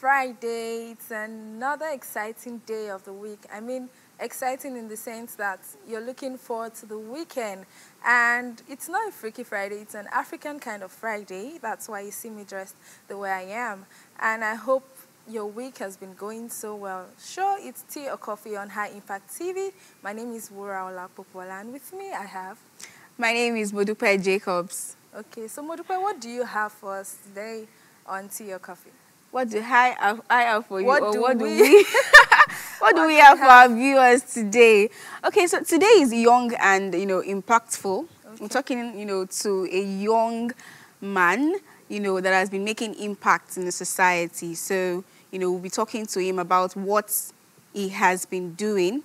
Friday. It's another exciting day of the week. I mean, exciting in the sense that you're looking forward to the weekend. And it's not a Freaky Friday, it's an African kind of Friday. That's why you see me dressed the way I am. And I hope your week has been going so well. Sure, it's tea or coffee on High Impact TV. My name is Wura Olapopola, and with me I have... My name is Modupe Jacobs. Okay, so Modupe, what do you have for us today on tea or coffee? What do I have for you? What do we what do we have for our viewers today? Okay, so today is young and impactful. Okay. I'm talking to a young man that has been making impact in the society. So we'll be talking to him about what he has been doing,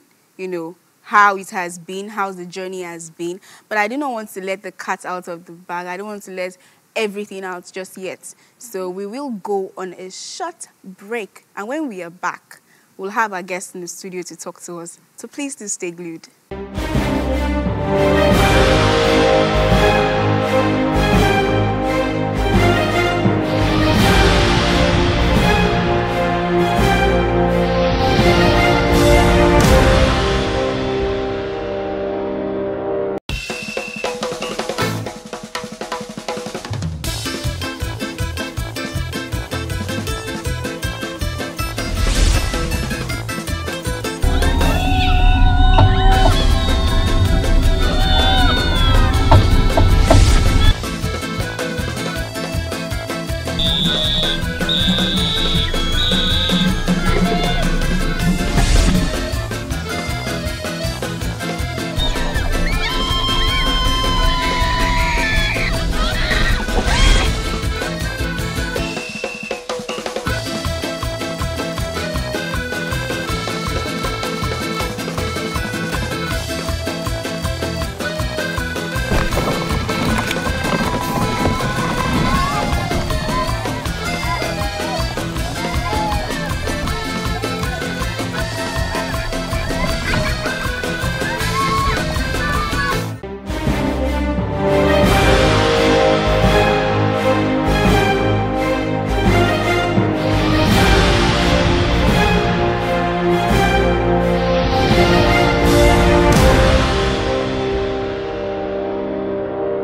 how it has been, how the journey has been. But I do not want to let the cat out of the bag. I don't want to let everything out just yet. So we will go on a short break. And when we are back, we'll have our guest in the studio to talk to us. So please do stay glued.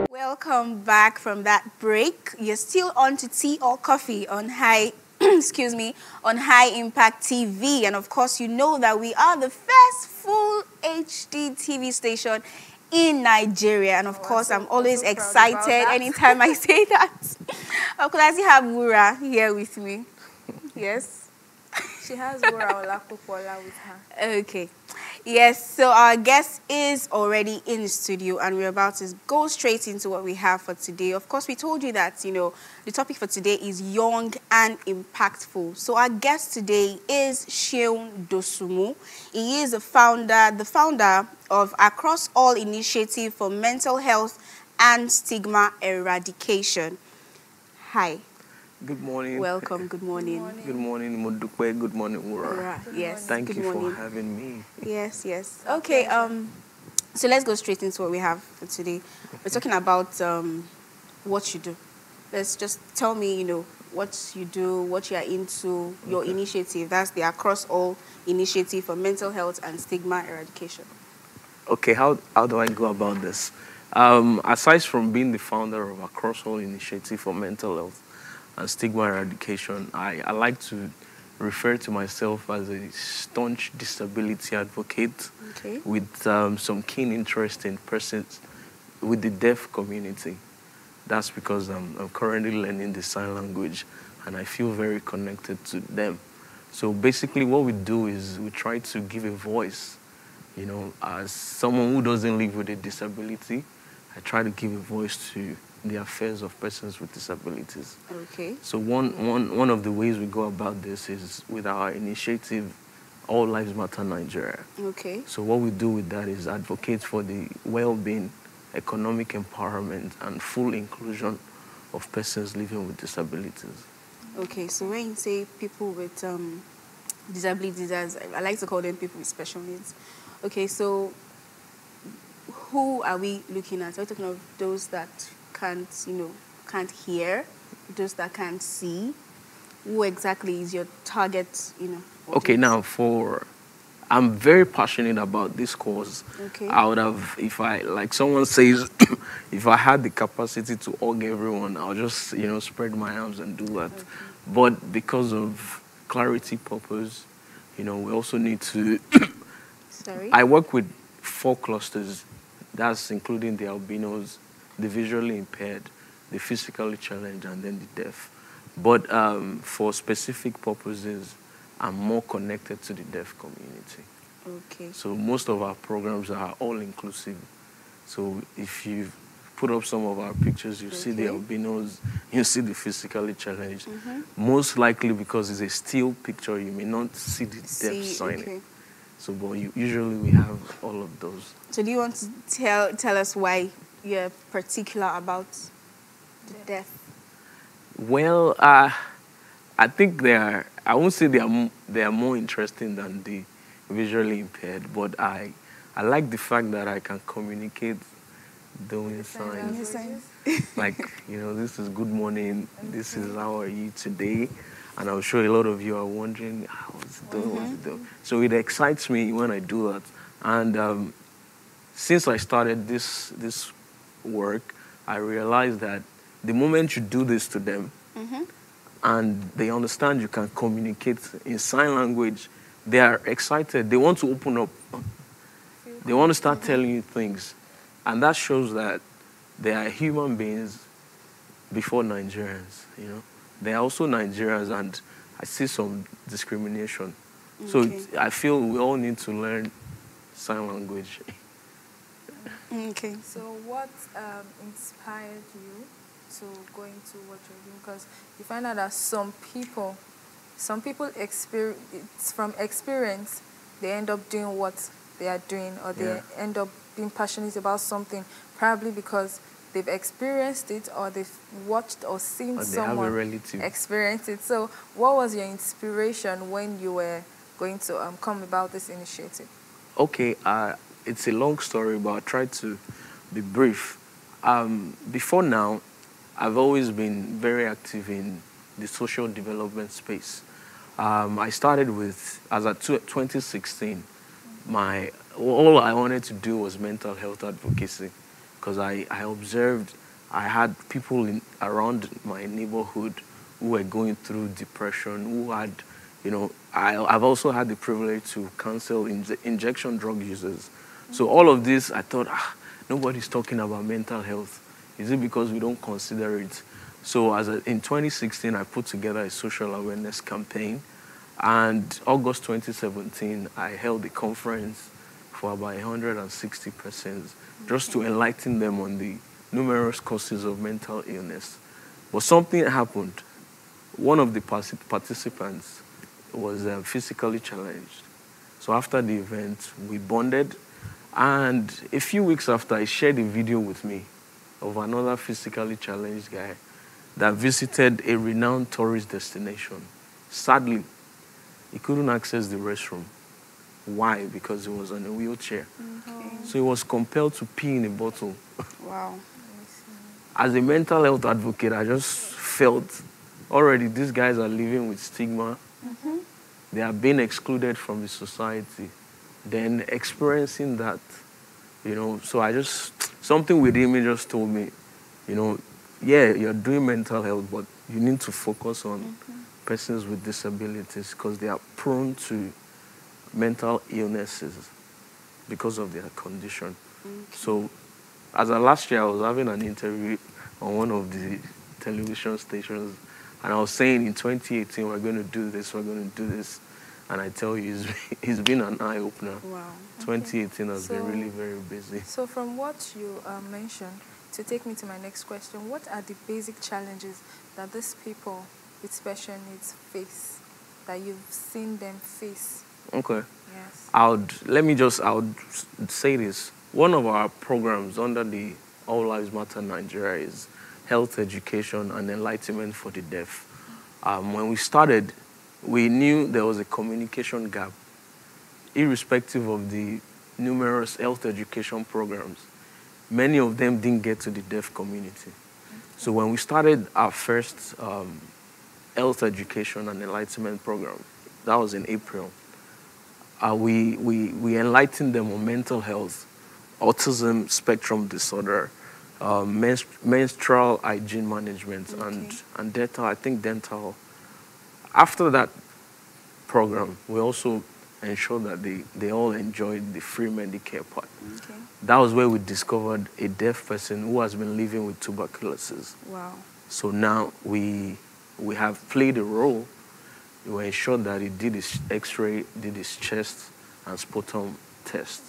Welcome back from that break. You're still on to Tea or Coffee on High, on High Impact TV. And of course, you know that we are the first full HD TV station in Nigeria. And of course, I'm always excited anytime I say that. Of course, I still have Wura here with me. Yes? She has Wura Olapopola with her. Okay. Yes, so our guest is already in the studio and we're about to go straight into what we have for today. Of course, we told you that, the topic for today is young and impactful. So our guest today is Seun Dosunmu. He is the founder of Across All Initiative for Mental Health and Stigma Eradication. Hi. Good morning. Welcome. Good morning. Good morning, Modupe. Good morning, Wura. Yes. Thank you for having me. Yes. Okay. So let's go straight into what we have for today. We're talking about what you do. Let's just tell me, what you do, what you are into, your initiative. That's the Across All Initiative for Mental Health and Stigma Eradication. Okay. How do I go about this? Aside from being the founder of Across All Initiative for Mental Health and Stigma Eradication, I like to refer to myself as a staunch disability advocate with some keen interest in persons with the deaf community. That's because I'm currently learning the sign language and I feel very connected to them. So basically what we do is we try to give a voice, as someone who doesn't live with a disability, I try to give a voice to the affairs of persons with disabilities. Okay. So one of the ways we go about this is with our initiative, All Lives Matter Nigeria. Okay. So what we do with that is advocate for the well-being, economic empowerment, and full inclusion of persons living with disabilities. Okay, so when you say people with disabilities, I like to call them people with special needs. Okay, so who are we looking at? Are we talking of those that can't hear, those that can't see, who exactly is your target, Okay, audience? now I'm very passionate about this cause. Okay. I would have, if I, like someone says, if I had the capacity to hug everyone, I'll just, spread my arms and do that. Okay. But because of clarity purpose, we also need to, Sorry? I work with 4 clusters. That's including the albinos, the visually impaired, the physically challenged, and then the deaf. But for specific purposes, I'm more connected to the deaf community. Okay. So most of our programs are all inclusive. So if you put up some of our pictures, you see the Okay. albinos, you see the physically challenged. Mm-hmm. Most likely because it's a still picture, you may not see the deaf sign. Okay. So, but usually we have all of those. So do you want to tell us why you're particular about the deaf? Well, I think I won't say they are more interesting than the visually impaired, but I like the fact that I can communicate doing signs. Like, this is good morning, this is how are you today? And I'm sure a lot of you are wondering, what's it doing, what's it doing? So it excites me when I do that. And since I started this work, I realized that the moment you do this to them, and they understand you can communicate in sign language, they are excited. They want to open up. They want to start telling you things. And that shows that they are human beings before Nigerians, They are also Nigerians, and I see some discrimination. So I feel we all need to learn sign language. Okay. So what inspired you to go into what you're doing? Because you find out that some people experience, it's from experience, they end up doing what they are doing, or they end up being passionate about something, probably because they've experienced it, or they've watched or seen Or they someone have a relative. experience it. So what was your inspiration when you were going to come about this initiative? Okay, it's a long story, but I'll try to be brief. Before now, I've always been very active in the social development space. I started as at 2016. All I wanted to do was mental health advocacy, because I observed I had people around my neighborhood who were going through depression, who had, I've also had the privilege to counsel injection drug users. So all of this, I thought, nobody's talking about mental health. Is it because we don't consider it? So in 2016, I put together a social awareness campaign. And August 2017, I held a conference for about 160 persons, just to enlighten them on the numerous causes of mental illness. But something happened. One of the participants was physically challenged. So after the event, we bonded. And a few weeks after, he shared a video with me of another physically challenged guy that visited a renowned tourist destination. Sadly, he couldn't access the restroom. Why? Because he was on a wheelchair. Okay. So he was compelled to pee in a bottle. Wow. As a mental health advocate, I just felt already these guys are living with stigma. They are being excluded from the society. Then experiencing that, so something within me just told me, yeah, you're doing mental health, but you need to focus on persons with disabilities, because they are prone to mental illnesses because of their condition. So as of last year, I was having an interview on one of the television stations, and I was saying in 2018, we're going to do this, we're going to do this. And I tell you, it's been an eye-opener. Wow. 2018 has been really very busy. So from what you mentioned, to take me to my next question, what are the basic challenges that these people with special needs face, that you've seen them face? Okay. Yes. I would say this. One of our programs under the All Lives Matter Nigeria is health education and enlightenment for the deaf. When we started, we knew there was a communication gap, irrespective of the numerous health education programs. Many of them didn't get to the deaf community. So when we started our first health education and enlightenment program. That was in April. We enlightened them on mental health, autism spectrum disorder, menstrual hygiene management, and dental, I think dental. After that program, we also ensured that they all enjoyed the free Medicare part. Okay. That was where we discovered a deaf person who has been living with tuberculosis. Wow. So now we have played a role. We ensured that he did his X-ray, did his chest and sputum test.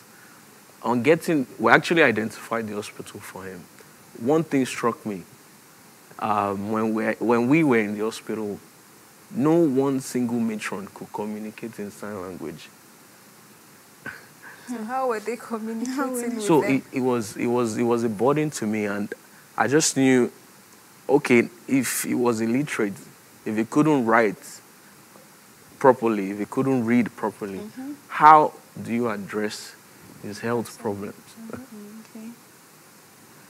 We actually identified the hospital for him. One thing struck me. When we were in the hospital, no one single matron could communicate in sign language. So how were they communicating with So them? it was a burden to me, and I just knew, okay, if he was illiterate, if he couldn't write properly, if he couldn't read properly, how do you address his health problems? Okay.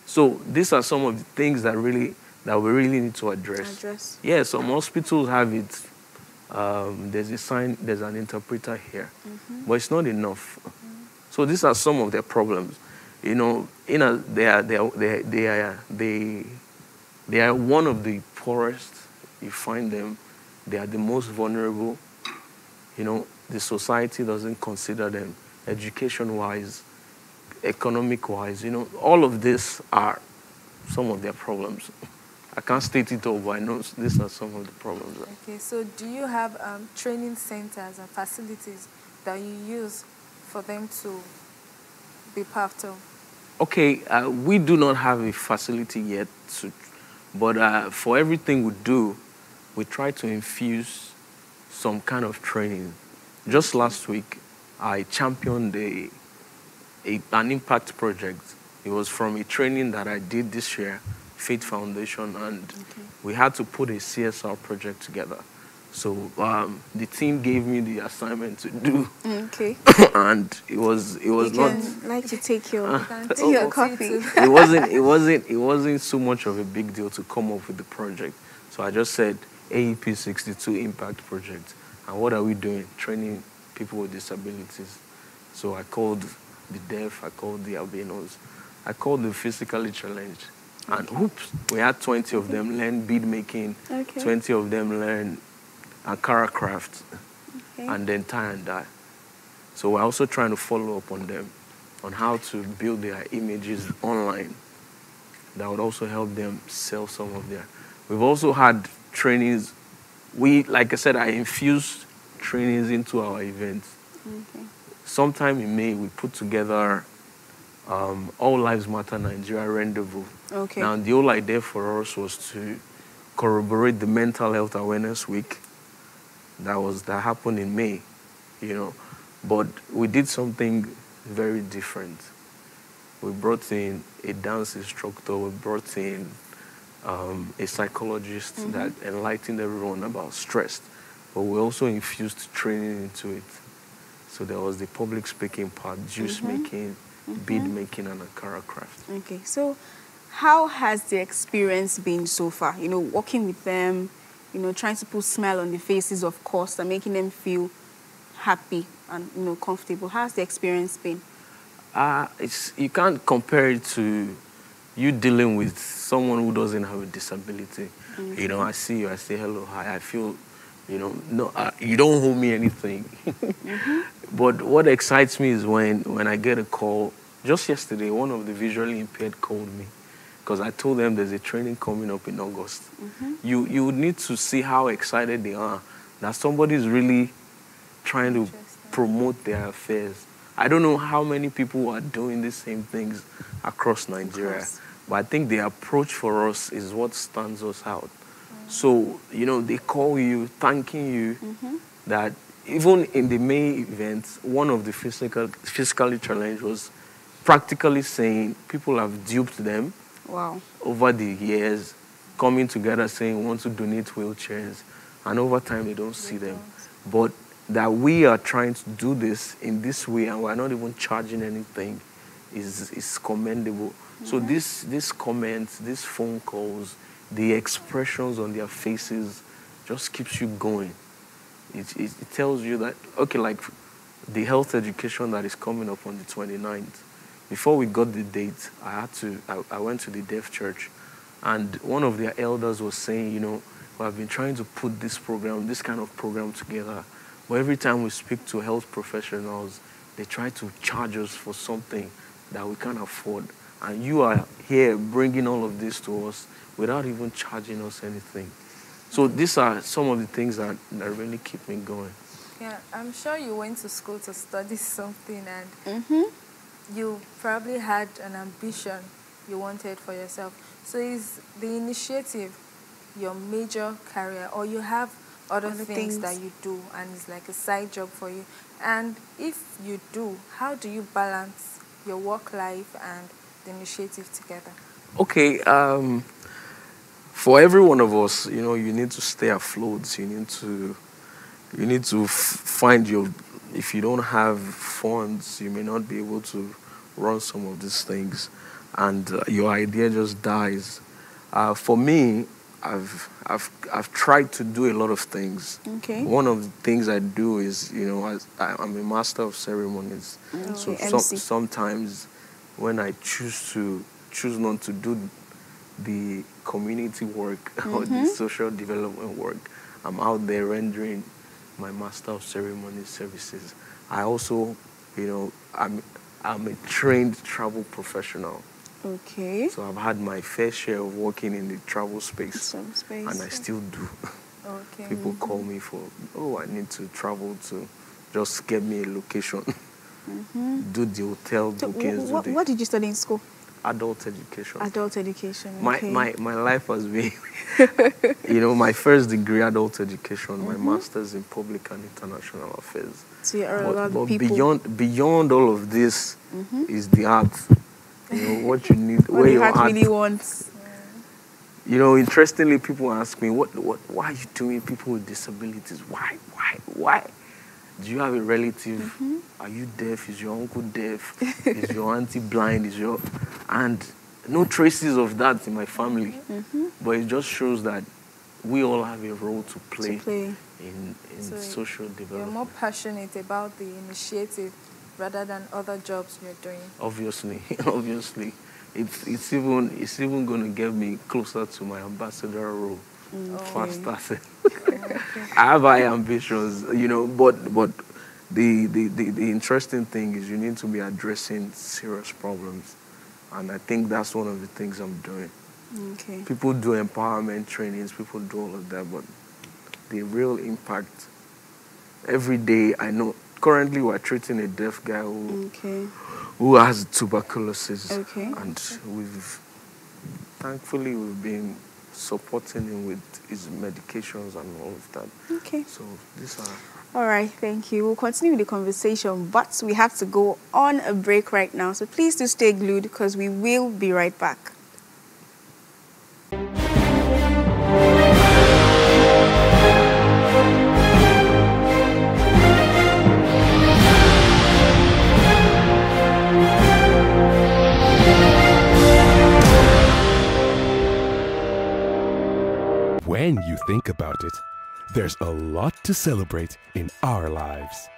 So these are some of the things that we really need to address. Yeah, some hospitals have it. There's an interpreter here, but it's not enough. So these are some of their problems. They are one of the poorest. You find them. They are the most vulnerable. The society doesn't consider them education-wise, economic-wise. All of this are some of their problems. I can't state it all, but I know these are some of the problems. Okay, so do you have training centers and facilities that you use for them to be part of? Okay, we do not have a facility yet, but for everything we do, we try to infuse some kind of training. Just last week, I championed an impact project. It was from a training that I did this year, Faith Foundation, and we had to put a CSR project together. So the team gave me the assignment to do. Okay. And it was not like to take your coffee. It wasn't so much of a big deal to come up with the project. So I just said AEP 62 Impact Project. And what are we doing? Training people with disabilities. So I called the deaf, I called the albinos, I called the physically challenged. And oops, we had 20 of them learn bead making, 20 of them learn Ankara craft, and then tie and dye. So we're also trying to follow up on them, on how to build their images online. That would also help them sell some of their. We've also had trainings. Like I said, I infused trainings into our events. Sometime in May, we put together All Lives Matter Nigeria Rendezvous. Now, the whole idea for us was to corroborate the Mental Health Awareness Week that happened in May, But we did something very different. We brought in a dance instructor, we brought in a psychologist that enlightened everyone about stress, but we also infused training into it. So there was the public speaking part, juice making, bead making, and Ankara craft. Okay, so how has the experience been so far? Working with them, trying to put a smile on the faces, of course, and making them feel happy and, comfortable. How's the experience been? You can't compare it to you dealing with someone who doesn't have a disability. I see you, I say hello, hi, I feel, no, you don't owe me anything. But what excites me is when I get a call. Just yesterday, one of the visually impaired called me because I told them there's a training coming up in August. You would need to see how excited they are that somebody is really trying to promote their affairs. I don't know how many people are doing the same things across Nigeria, but I think the approach for us is what stands us out. So, they call you, thanking you that even in the May event, one of the physically challenged was practically saying people have duped them over the years, coming together saying we want to donate wheelchairs, and over time they don't see them. But that we are trying to do this in this way and we're not even charging anything is commendable. So these comments, these phone calls, the expressions on their faces just keeps you going. It tells you that, okay, like the health education that is coming up on the 29th, before we got the date, I went to the deaf church, and one of their elders was saying, you know, we have been trying to put this kind of program together, but every time we speak to health professionals, they try to charge us for something that we can't afford. And you are here bringing all of this to us without even charging us anything. So these are some of the things that really keep me going. Yeah, I'm sure you went to school to study something, and you probably had an ambition you wanted for yourself. So is the initiative your major career, or you have other things that you do and it's like a side job for you? And if you do, how do you balance your work life and the initiative together? Okay, for every one of us, you know, you need to stay afloat. You need to find your, if you don't have funds, you may not be able to run some of these things, and your idea just dies. For me, I've tried to do a lot of things. Okay. One of the things I do is, you know, I'm a master of ceremonies. So sometimes when I choose not to do the community work or the social development work, I'm out there rendering my master of ceremonies services. I also, you know, I'm a trained travel professional. Okay. So I've had my fair share of working in the travel space, and I still do. Okay. People call me for, I need to travel to just get me a location, do the hotel bookings. What did you study in school? Adult education. Adult education. Okay. My life has been, you know, my first degree adult education, my master's in public and international affairs. So you're a lot but of people. beyond all of this is the art. You know, what you need, what where your your heart really wants. You know, interestingly, people ask me, why are you doing people with disabilities? Why? Do you have a relative? Are you deaf? Is your uncle deaf? Is your auntie blind? And no traces of that in my family. But it just shows that we all have a role to play. In So social development. You're more passionate about the initiative rather than other jobs you're doing. Obviously. It's even going to get me closer to my ambassador role faster. I have high ambitions, you know, but the interesting thing is you need to be addressing serious problems, and I think that's one of the things I'm doing. Okay. People do empowerment trainings, people do all of that, but the real impact every day, I know. Currently, we're treating a deaf guy who has tuberculosis, and thankfully we've been supporting him with his medications and all of that. Okay. So these are. All right, thank you. We'll continue with the conversation, but we have to go on a break right now. So please do stay glued because we will be right back. When you think about it, there's a lot to celebrate in our lives.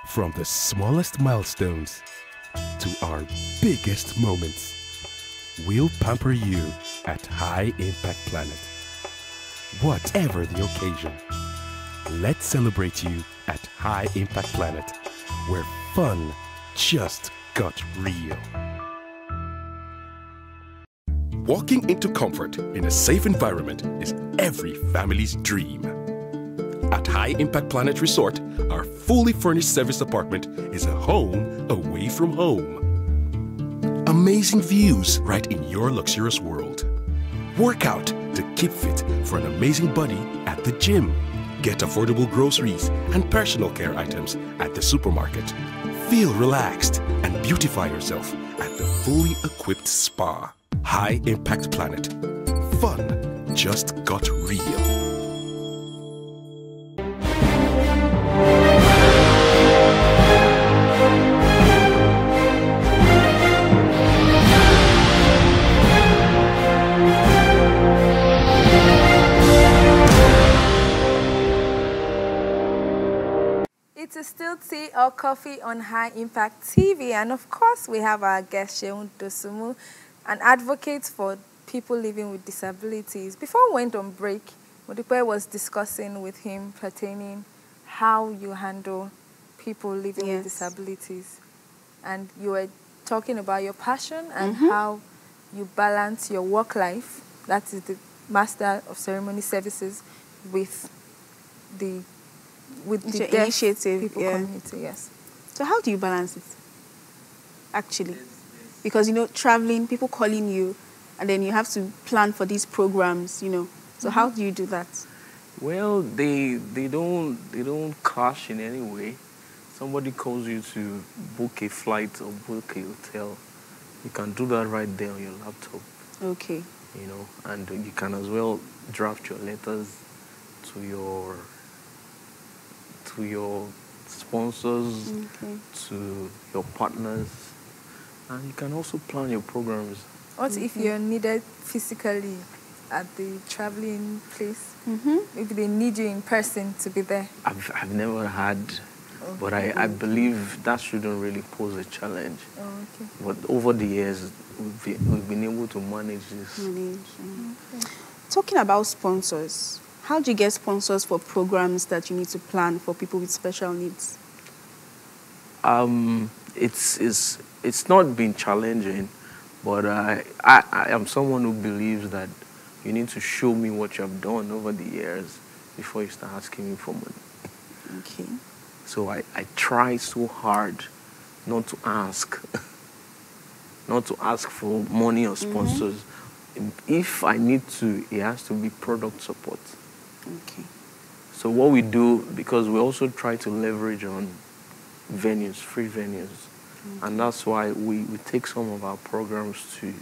From the smallest milestones to our biggest moments, we'll pamper you at High Impact Planet. Whatever the occasion, let's celebrate you at High Impact Planet, where fun just got real. Walking into comfort in a safe environment is every family's dream. At High Impact Planet Resort, our fully furnished service apartment is a home away from home. Amazing views right in your luxurious world. Work out to keep fit for an amazing body at the gym. Get affordable groceries and personal care items at the supermarket. Feel relaxed and beautify yourself at the fully equipped spa. High Impact Planet. Fun just got real. to Still Tea or Coffee on High Impact TV. And of course, we have our guest, Seun Dosunmu, an advocate for people living with disabilities. Before we went on break, Modipe was discussing with him pertaining how you handle people living with disabilities. And you were talking about your passion and how you balance your work life, that is the Master of Ceremony Services, with the deaf initiative people community. Yes. So how do you balance it, actually? Because, traveling, people calling you, and then you have to plan for these programs, So how do you do that? Well, they don't clash in any way. Somebody calls you to book a flight or book a hotel, you can do that right there on your laptop. Okay. And you can as well draft your letters to your sponsors, to your partners, and you can also plan your programs. What if you're needed physically at the traveling place? If they need you in person to be there? I've never had, but I believe that shouldn't really pose a challenge. But over the years, we've been able to manage this. Talking about sponsors, how do you get sponsors for programs that you need to plan for people with special needs? It's not been challenging, but I am someone who believes that you need to show me what you have done over the years before you start asking me for money. Okay. So I try so hard not to ask for money or sponsors. If I need to, it has to be product support. Okay. So what we do, because we also try to leverage on venues, free venues, and that's why we take some of our programs to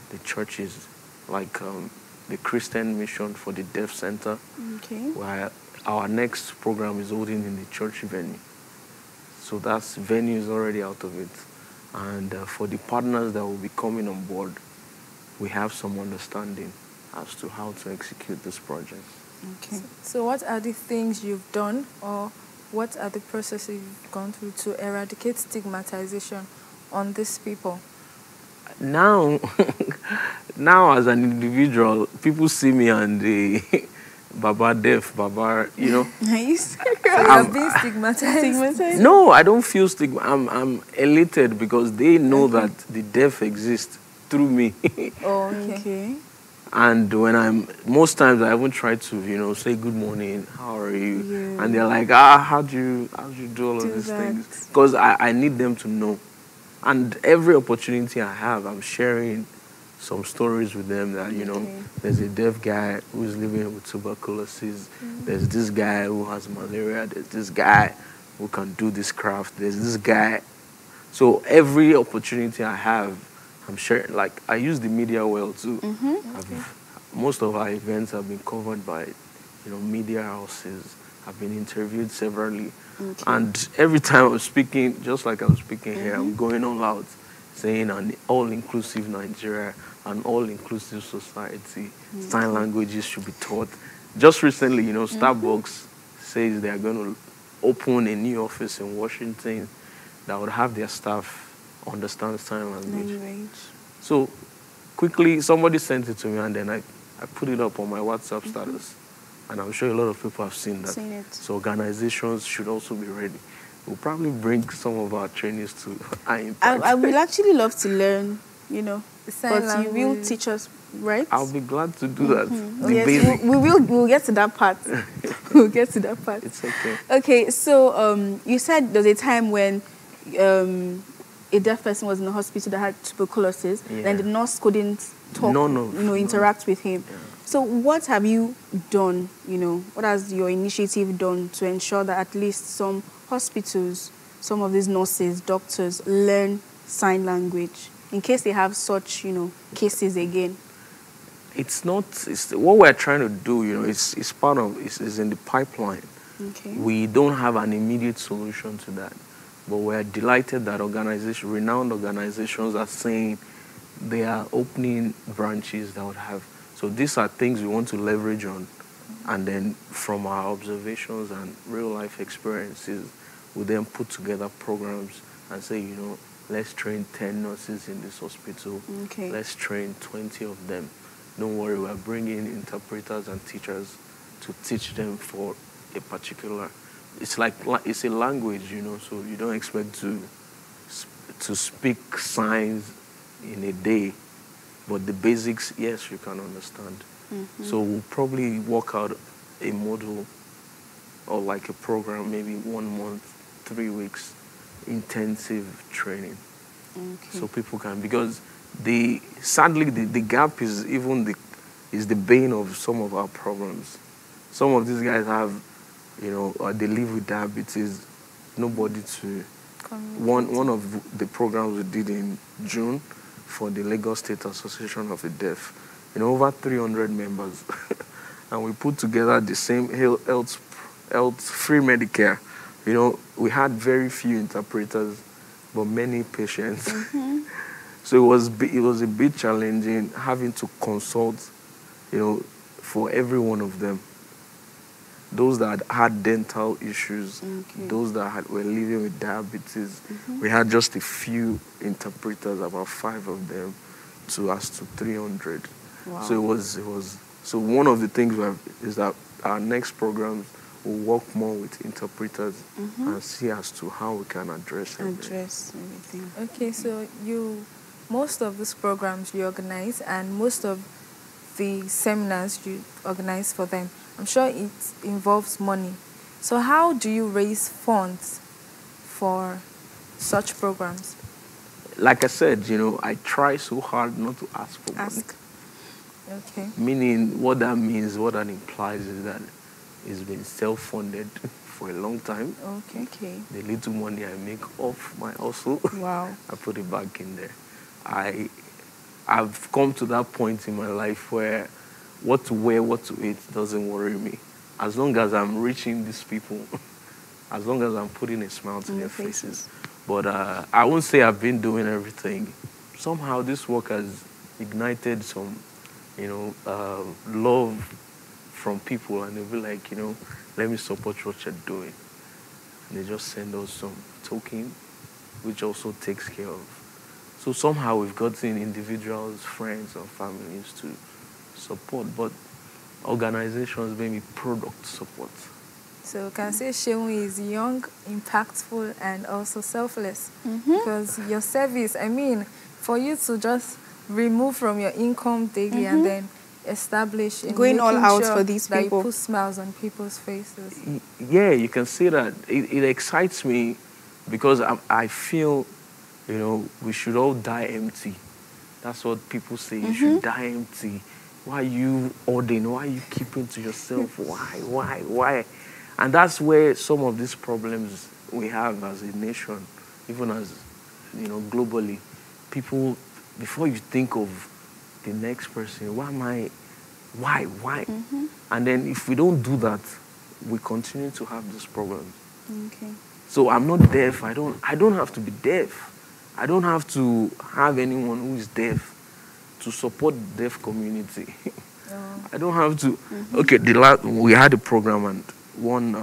the churches, like the Christian Mission for the Deaf Center, where our next program is holding in the church venue. So that's venue is already out of it. And for the partners that will be coming on board, we have some understanding as to how to execute this project. Okay. So what are the things you've done, or what are the processes you've gone through to eradicate stigmatization on these people? Now as an individual, people see me and they Baba deaf, Baba, Nice. So you're being stigmatized. No, I don't feel stigma. I'm elated because they know that the deaf exist through me. Okay. And when most times I even try to, say good morning, how are you? Yeah. And they're like, how do you do all of these things? Because I need them to know. And every opportunity I have, I'm sharing some stories with them that, there's a deaf guy who's living with tuberculosis. There's this guy who has malaria. There's this guy who can do this craft. There's this guy. So every opportunity I have, I'm sharing. Like, I use the media well, too. Most of our events have been covered by, media houses. I've been interviewed severally. And every time I'm speaking, just like I'm speaking here, I'm going all out saying an all-inclusive Nigeria, an all-inclusive society, sign languages should be taught. Just recently, Starbucks says they are going to open a new office in Washington that would have their staff understand sign language. So quickly, somebody sent it to me, and then I put it up on my WhatsApp status. And I'm sure a lot of people have seen that. So organizations should also be ready. We'll probably bring some of our trainees to High Impact. I would actually love to learn, the sign but language. you will teach us, right? I'll be glad to do that. Yes, we'll get to that part. We'll get to that part. It's okay. Okay, so you said there was a time when a deaf person was in the hospital that had tuberculosis, and the nurse couldn't talk, interact with him. Yeah. So what have you done, what has your initiative done to ensure that at least some hospitals, some of these nurses, doctors learn sign language in case they have such, cases again? It's what we're trying to do, it's part of, it's in the pipeline. Okay. We don't have an immediate solution to that, but we're delighted that renowned organizations are saying they are opening branches that would have. So these are things we want to leverage on, and then from our observations and real life experiences, we then put together programs and say, you know, let's train 10 nurses in this hospital. Okay. Let's train 20 of them. Don't worry, we're bringing interpreters and teachers to teach them for a particular. It's it's a language, you know, so you don't expect to speak signs in a day, but the basics, yes, you can understand. So we'll probably work out a model or like a program, maybe 1 month, 3 weeks, intensive training. Okay. So people can, because sadly the gap is the bane of some of our problems. Some of these guys have, you know, they live with diabetes, nobody to. One of the programs we did in June for the Lagos State Association of the Deaf, you know, over 300 members, and we put together the same health free Medicare. You know, we had very few interpreters, but many patients. So it was a bit challenging having to consult, you know, for every one of them. Those that had dental issues, those that were living with diabetes. We had just a few interpreters, about 5 of them, to us to 300. Wow. So it was. So one of the things is that our next programs will work more with interpreters and see as to how we can address everything. Okay, so most of these programs you organize and most of the seminars you organize for them, I'm sure it involves money. So how do you raise funds for such programs? Like I said, you know, I try so hard not to ask for money. Okay. Meaning, what that means, what that implies is that it's been self-funded for a long time. Okay. The little money I make off my hustle, Wow. I put it back in there. I've come to that point in my life where what to wear, what to eat doesn't worry me. As long as I'm reaching these people, as long as I'm putting a smile to their faces. But I won't say I've been doing everything. Somehow this work has ignited some, you know, love from people, and they'll be like, you know, let me support what you're doing. And they just send us some token, which also takes care of. So somehow we've gotten individuals, friends, or families to support, but organizations, maybe product support. So you can say Seun is young, impactful, and also selfless. Because your service, I mean, for you to just remove from your income daily and then establish in going all out sure for these that people. You put smiles on people's faces. Yeah, you can see that. It excites me because I feel, you know, we should all die empty. That's what people say. You should die empty. Why are you hoarding? Why are you keeping to yourself? Why? And that's where some of these problems we have as a nation, even as, you know, globally. People, before you think of the next person, why? And then if we don't do that, we continue to have these problems. Okay. So I'm not deaf. I don't have to be deaf. I don't have to have anyone who is deaf to support the deaf community. I don't have to. Okay, we had a program, and one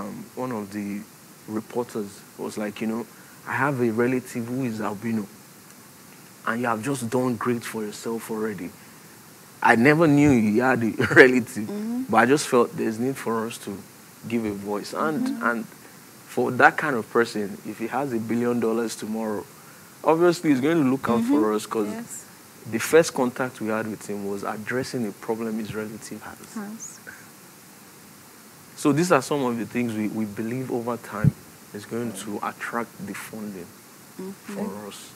of the reporters was like, you know, I have a relative who is albino, and you have just done great for yourself already. I never knew you had a relative, but I just felt there's need for us to give a voice. And for that kind of person, if he has $1 billion tomorrow, obviously he's going to look out for us, because the first contact we had with him was addressing a problem his relative has. So these are some of the things we believe over time is going to attract the funding for us.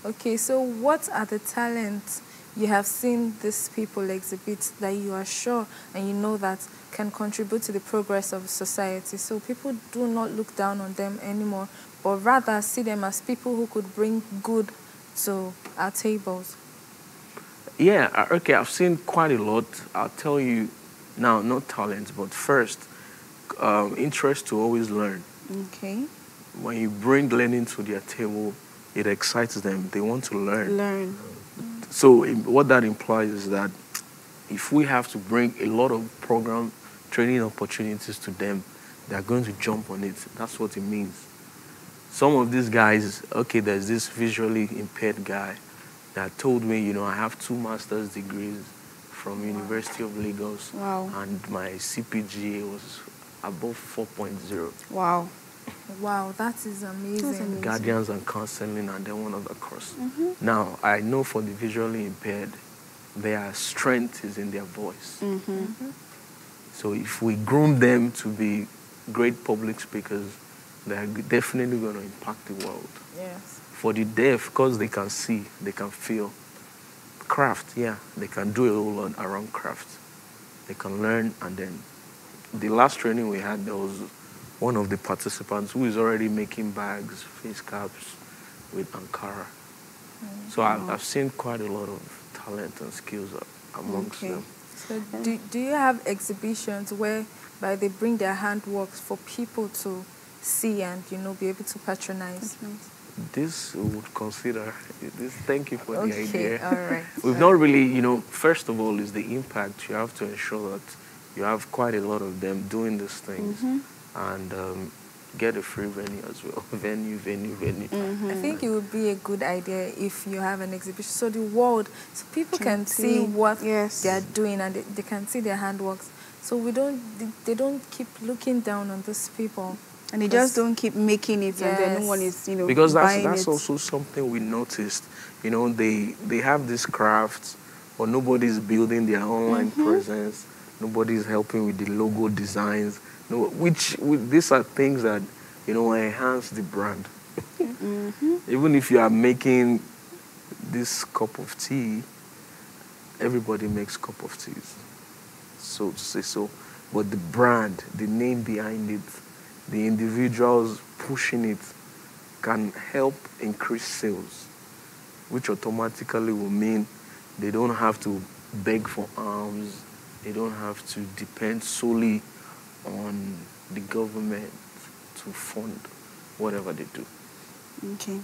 Okay, so what are the talents you have seen these people exhibit that you are sure and you know that can contribute to the progress of society? So people do not look down on them anymore, but rather see them as people who could bring good to our tables. Yeah, okay, I've seen quite a lot. I'll tell you now, not talent, but first, interest to always learn. Okay. When you bring learning to their table, it excites them. They want to learn. So what that implies is that if we have to bring a lot of program training opportunities to them, they're going to jump on it. That's what it means. some of these guys, okay, there's this visually impaired guy that told me, you know, I have 2 master's degrees from University of Lagos. Wow. And my CPGA was above 4.0. Wow. Wow, that is amazing. Guardians and counseling, and then one other course. Now, I know for the visually impaired, their strength is in their voice. So if we groom them to be great public speakers, they're definitely going to impact the world. Yes. For the deaf, because they can see, they can feel. Craft, yeah, they can do a whole lot around craft. They can learn, and then the last training we had, there was one of the participants who is already making bags, face caps with Ankara. So I've seen quite a lot of talent and skills amongst them. So do you have exhibitions whereby they bring their handworks for people to see and, you know, be able to patronize? This we would consider. Thank you for the idea. All right. We've not really, you know, first of all is the impact. You have to ensure that you have quite a lot of them doing these things and get a free venue as well. Venue. I think it would be a good idea if you have an exhibition so the world, so people can see what they are doing and they can see their handworks. So they don't keep looking down on these people. And they just don't keep making it, and then no one is, you know, because buying that's it. also something we noticed. You know, they have these crafts, but nobody's building their online presence. Nobody's helping with the logo designs. No, which these are things that, you know, enhance the brand. Even if you are making this cup of tea, everybody makes cup of teas, so to say so. But the brand, the name behind it, the individuals pushing it can help increase sales, which automatically will mean they don't have to beg for alms. They don't have to depend solely on the government to fund whatever they do. Okay.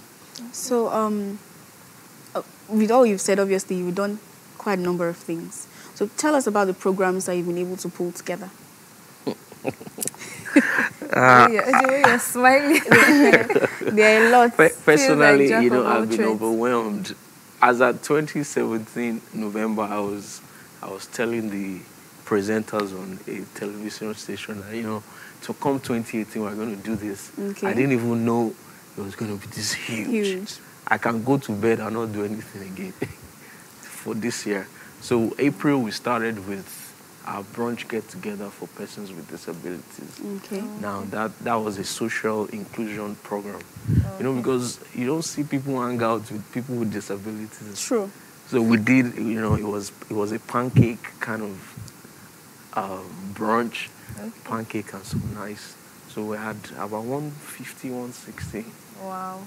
So, with all you've said, obviously, you've done quite a number of things. So tell us about the programs that you've been able to pull together. The way you're smiling. There are a lot. Personally, like you know, I've been trades. overwhelmed. As at 2017 November, I was telling the presenters on a television station that, you know, to come 2018, we're going to do this. Okay. I didn't even know it was going to be this huge. I can go to bed and not do anything again for this year. So April, we started with our brunch get-together for persons with disabilities. Okay. Now, that was a social inclusion program. You know, because you don't see people hang out with people with disabilities. True. So we did, you know, it was a pancake kind of brunch, pancake and some nice. So we had about 150, 160. Wow.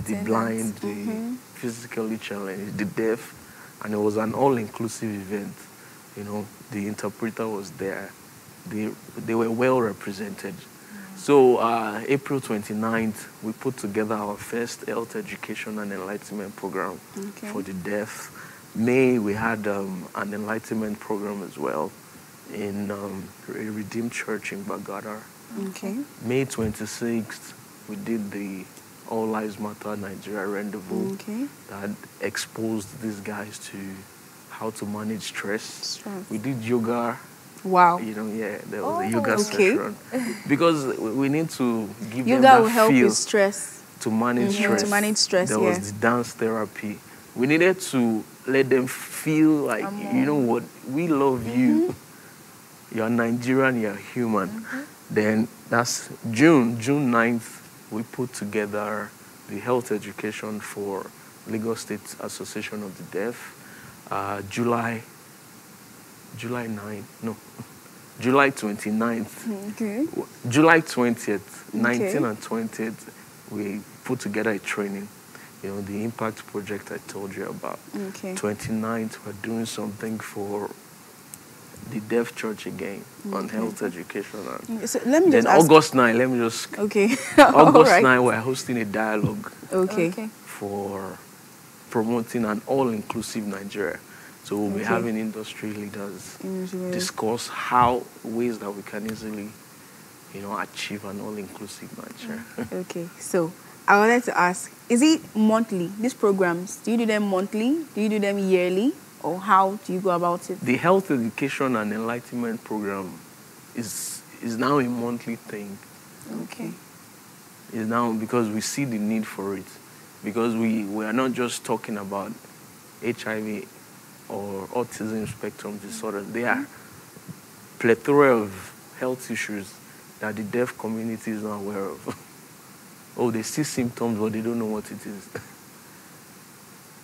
The blind, the physically challenged, the deaf, and it was an all-inclusive event. You know, the interpreter was there. They were well represented. So April 29th, we put together our first health education and enlightenment program for the deaf. May, we had an enlightenment program as well in a Redeemed Church in Bagada. Okay. May 26th, we did the All Lives Matter Nigeria Rendezvous that exposed these guys to how to manage stress. We did yoga. Wow. You know, yeah, there was a yoga session. Because we need to give them yoga that will help feel with stress. to manage stress. To manage stress, There was the dance therapy. We needed to let them feel like, you know what, we love you. You're Nigerian, you're human. Then that's June 9th, we put together the health education for Lagos State Association of the Deaf. July 29th. Okay. July 20th, 19th and 20th, we put together a training. You know, the impact project I told you about. 29th, we're doing something for the Deaf Church again on health education. So let me then just August 9, let me just... Okay. August 9, we're hosting a dialogue for promoting an all-inclusive Nigeria. So we'll be having industry leaders discuss ways that we can easily, you know, achieve an all-inclusive Nigeria. Okay, so I wanted to ask, is it monthly, these programs? Do you do them monthly? Do you do them yearly? Or how do you go about it? The Health Education and Enlightenment Program is now a monthly thing. Okay. Is now because we see the need for it. Because we are not just talking about HIV or autism spectrum disorder. There are plethora of health issues that the deaf community is not aware of. Oh, they see symptoms, but they don't know what it is.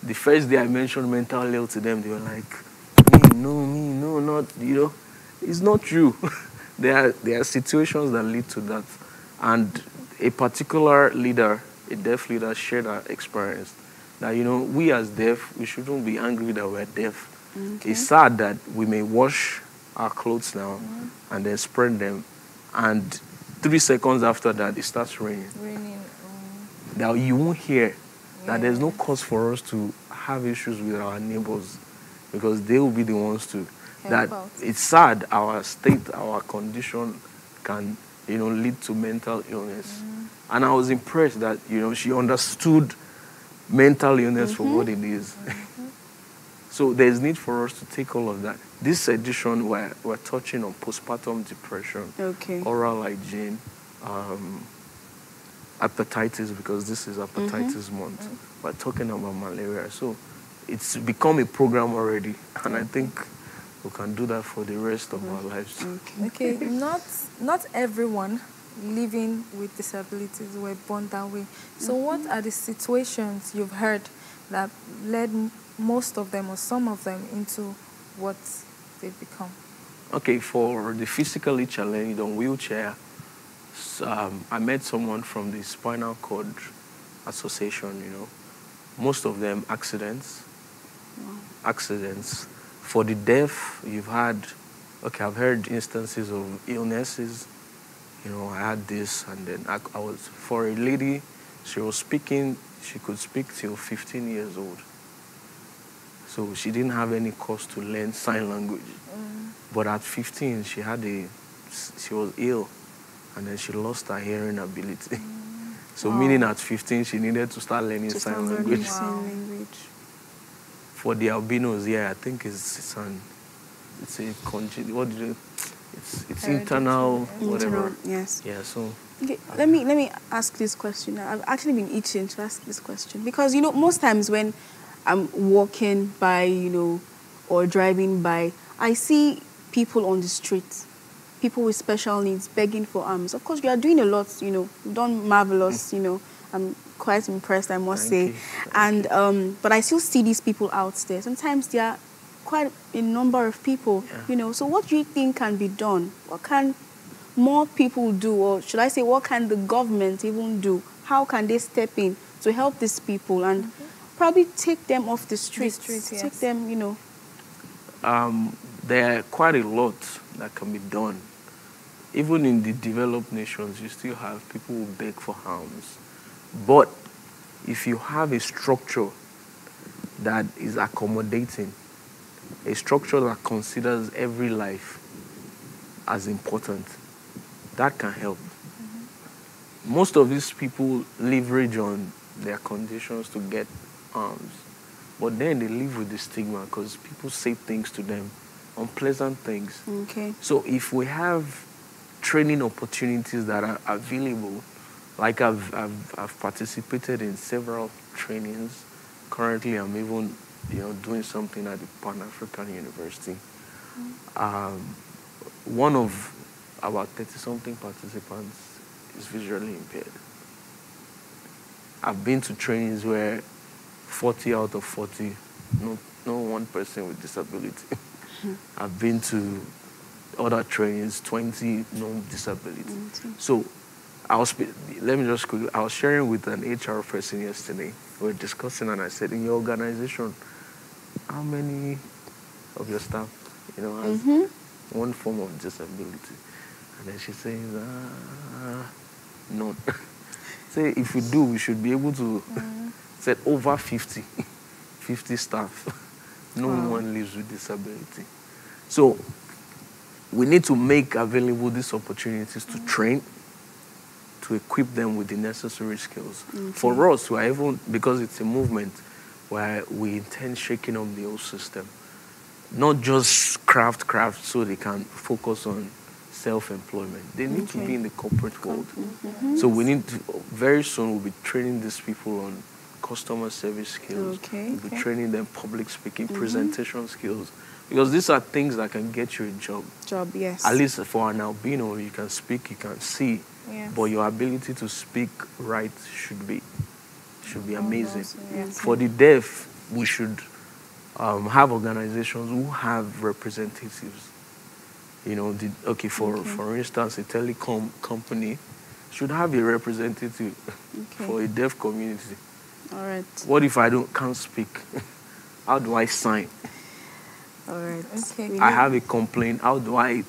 The first day I mentioned mental health to them, they were like, me, no, not, it's not true. There are situations that lead to that. And a particular leader, a deaf leader, shared our experience that, we as deaf, we shouldn't be angry that we're deaf. Okay. It's sad that we may wash our clothes now and then spread them, and 3 seconds after that, it starts raining. Now you won't hear that there's no cause for us to have issues with our neighbors because they will be the ones to. That it's sad, our state, our condition can, lead to mental illness. And I was impressed that, she understood mental illness for what it is. So there's need for us to take all of that. This edition, we're touching on postpartum depression, oral hygiene, hepatitis, because this is hepatitis month. We're talking about malaria. So it's become a program already. And I think we can do that for the rest of our lives. Okay. Not everyone living with disabilities were born that way. So what are the situations you've heard that led most of them or some of them into what they've become? Okay, for the physically challenged on wheelchair, I met someone from the Spinal Cord Association, most of them accidents. Accidents. For the deaf, you've had, I've heard instances of illnesses. I had this, and then I was, for a lady, she was speaking, she could speak till 15 years old. So she didn't have any cause to learn sign language. But at 15, she was ill, and then she lost her hearing ability. So meaning at 15, she needed to start learning sign language. For the albinos, I think it's internal, whatever. Yes. Yeah, so. Okay, let me ask this question. I've actually been itching to ask this question because, most times when I'm walking by, or driving by, I see people on the street, people with special needs begging for alms. Of course, you are doing a lot, you've done marvelous, I'm quite impressed, I must say. And but I still see these people out there. Sometimes they are quite a number of people, So what do you think can be done? What can more people do? Or should I say, what can the government even do? How can they step in to help these people and probably take them off the streets? Take them, There are quite a lot that can be done. Even in the developed nations, you still have people who beg for alms. But if you have a structure that is accommodating, a structure that considers every life as important, that can help. Most of these people leverage on their conditions to get alms, but then they live with the stigma because people say things to them, unpleasant things. So if we have training opportunities that are available, like I've participated in several trainings. Currently, I'm even doing something at the Pan-African University. One of about 30-something participants is visually impaired. I've been to trainings where 40 out of 40, no one person with disability. I've been to other trainings, 20 no disability. So I was sharing with an HR person yesterday. We were discussing, and I said, in your organization, how many of your staff, has one form of disability? And then she says, none. Say, if we do, we should be able to say over 50 staff. No one lives with disability. So we need to make available these opportunities to train, to equip them with the necessary skills. For us, we are even, because it's a movement where we intend shaking up the whole system. Not just craft so they can focus on self-employment. They need to be in the corporate world. So we need to, very soon we'll be training these people on customer service skills. We'll be training them public speaking, presentation skills. Because these are things that can get you a job. Yes. At least for an albino, you can speak, you can see. But your ability to speak right should be amazing. For the deaf, we should have organizations who have representatives. You know, for instance, a telecom company should have a representative for a deaf community. All right. What if I can't speak? How do I sign? All right. Okay. I have a complaint. How do I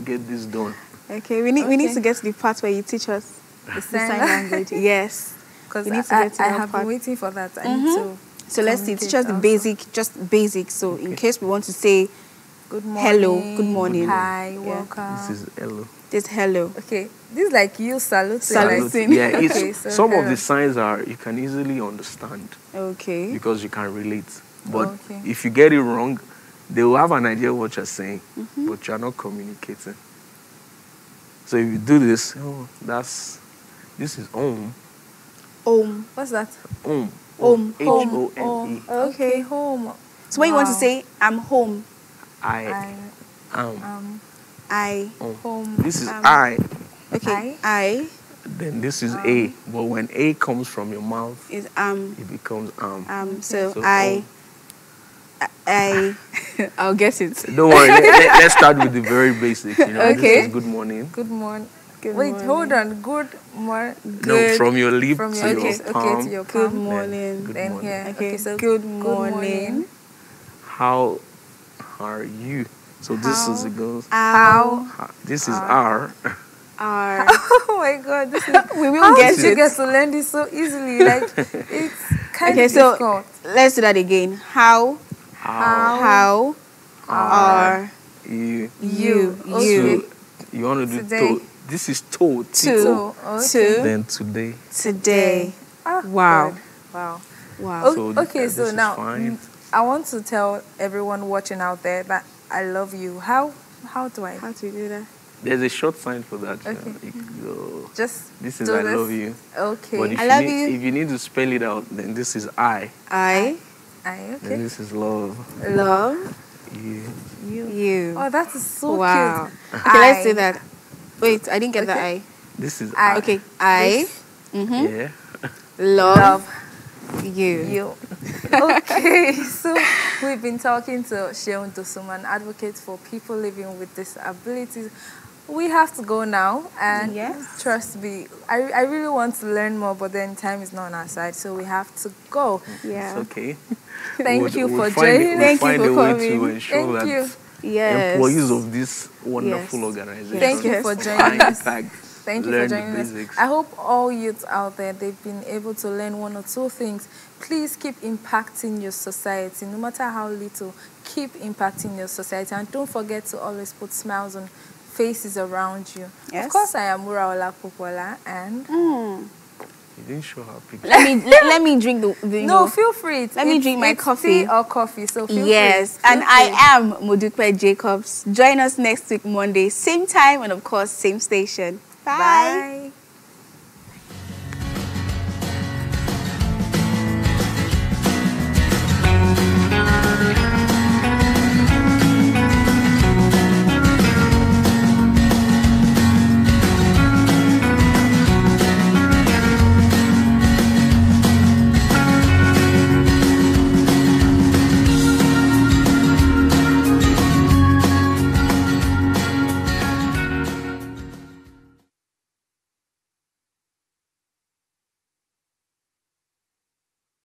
get this done? Okay, we need to get to the part where you teach us the sign language. Yes. Because I have been waiting for that. I need to. So let's see. Teach us the basic. So in case we want to say good morning, hello, good morning, hi, welcome. This is hello. This hello. Okay, this is like you saluting. Saluting. Yeah, Okay, so some of hello. the signs you can easily understand Okay. because you can relate. But Okay. if you get it wrong, they will have an idea what you're saying, but you're not communicating. So if you do this, this is om. What's that? Om. Om. H-O-M-E. Okay, home. So when you want to Wow. say I'm home, I am. I. Home. This is I. Okay. I Then this is A. But when A comes from your mouth, is it becomes So So, I. I'll get it. Don't worry. Let's start with the very basics. You know, Okay. This is good morning. Good morning. Good Wait, morning. hold on. Good morning. No, from your lip From to your your lips, palm. okay, to your Good palm. morning. Good Then morning. here. Okay. so Good morning. How are you? So this is it goes. How This is R. are Oh my God, this is. we will How get did you it? get to learn this so easily? Like it's kind Okay, of so difficult. let's do that again. How How are you? you? Okay. You So you want to do Today. to. This is to. to So, okay. to Then today. today. Ah, Wow. God. Wow. Wow. Oh, So, okay, this so is now fine. I want to tell everyone watching out there that I love you. How do I How to do that? There's a short sign for that. Okay. You can go, just this is do I this? love you. Okay. But if I love need, you. If you need to spell it out, then this is I. I Then okay. this is love. love You. you. Oh, that is so Wow. cute. Okay, let's do I- that. Wait, I didn't get the Okay. I. This is I- Okay, I Yeah. love you. You. Okay, so we've been talking to Sheon Dosuma, an advocate for people living with disabilities. We have to go now, and Yes. trust me, I really want to learn more, but then time is not on our side, so we have to go. Yeah. It's okay. Thank you for find joining. We'll Thank you find for a way coming. to ensure Thank that you. Yes. employees of this wonderful Yes. organization Thank you Yes. for high joining us. impact, Thank you learn for the joining us. basics. I hope all youths out there, they've been able to learn one or two things. Please keep impacting your society, no matter how little. Keep impacting your society, and don't forget to always put smiles on faces around you. Yes. Of course, I am Muraola Popola, and You didn't show her picture. let me drink the no, feel free. Let me drink my it's coffee. tea or coffee. So feel Yes, free. and Feel I free. am Modupe Jacobs. Join us next week, Monday, same time, and of course, same station. Bye. Bye.